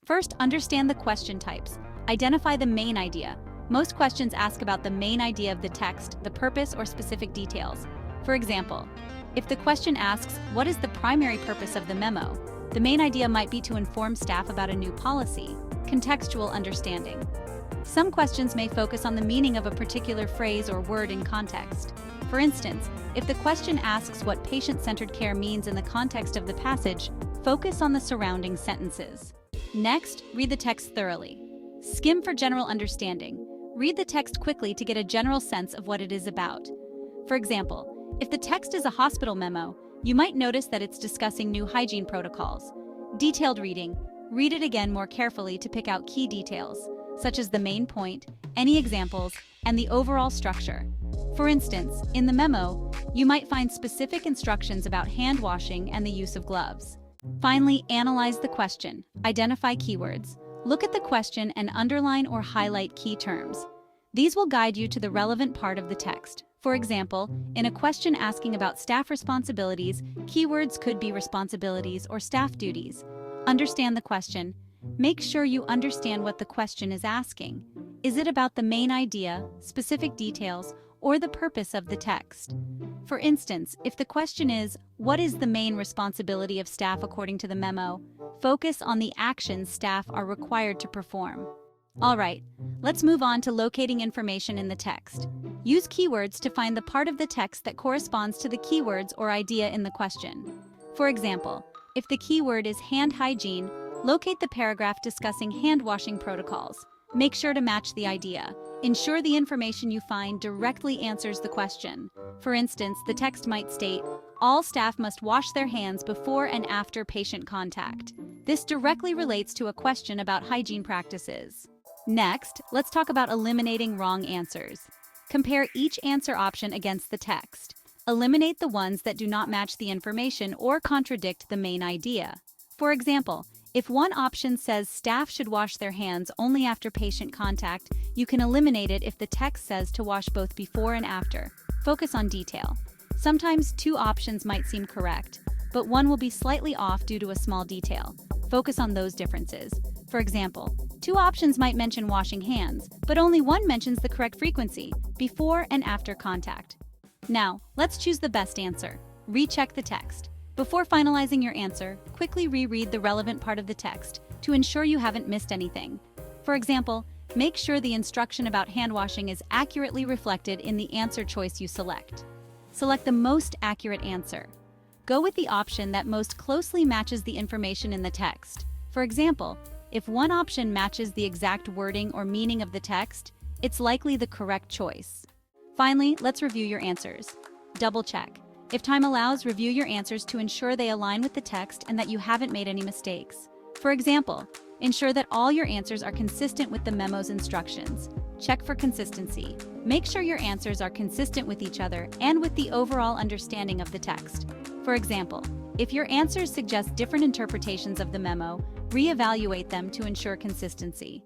First, understand the question types. Identify the main idea. Most questions ask about the main idea of the text, the purpose, or specific details. For example, if the question asks, "What is the primary purpose of the memo?" the main idea might be to inform staff about a new policy. Contextual understanding. Some questions may focus on the meaning of a particular phrase or word in context. For instance, if the question asks what patient-centered care means in the context of the passage, focus on the surrounding sentences. Next, read the text thoroughly. Skim for general understanding. Read the text quickly to get a general sense of what it is about. For example, if the text is a hospital memo, you might notice that it's discussing new hygiene protocols. Detailed reading. Read it again more carefully to pick out key details, such as the main point, any examples, and the overall structure. For instance, in the memo, you might find specific instructions about hand washing and the use of gloves. Finally, analyze the question. Identify keywords. Look at the question and underline or highlight key terms. These will guide you to the relevant part of the text. For example, in a question asking about staff responsibilities, keywords could be responsibilities or staff duties. Understand the question. Make sure you understand what the question is asking. Is it about the main idea, specific details, or the purpose of the text? For instance, if the question is, "What is the main responsibility of staff according to the memo?" focus on the actions staff are required to perform. All right, let's move on to locating information in the text. Use keywords to find the part of the text that corresponds to the keywords or idea in the question. For example, if the keyword is hand hygiene, locate the paragraph discussing hand washing protocols. Make sure to match the idea. Ensure the information you find directly answers the question. For instance, the text might state, "All staff must wash their hands before and after patient contact." This directly relates to a question about hygiene practices. Next, let's talk about eliminating wrong answers. Compare each answer option against the text. Eliminate the ones that do not match the information or contradict the main idea. For example, if one option says staff should wash their hands only after patient contact, you can eliminate it if the text says to wash both before and after. Focus on detail. Sometimes two options might seem correct, but one will be slightly off due to a small detail. Focus on those differences. For example, two options might mention washing hands, but only one mentions the correct frequency, before and after contact. Now, let's choose the best answer. Recheck the text. Before finalizing your answer, quickly reread the relevant part of the text to ensure you haven't missed anything. For example, make sure the instruction about hand washing is accurately reflected in the answer choice you select. Select the most accurate answer. Go with the option that most closely matches the information in the text. For example, if one option matches the exact wording or meaning of the text, it's likely the correct choice. Finally, let's review your answers. Double check. If time allows, review your answers to ensure they align with the text and that you haven't made any mistakes. For example, ensure that all your answers are consistent with the memo's instructions. Check for consistency. Make sure your answers are consistent with each other and with the overall understanding of the text. For example, if your answers suggest different interpretations of the memo, reevaluate them to ensure consistency.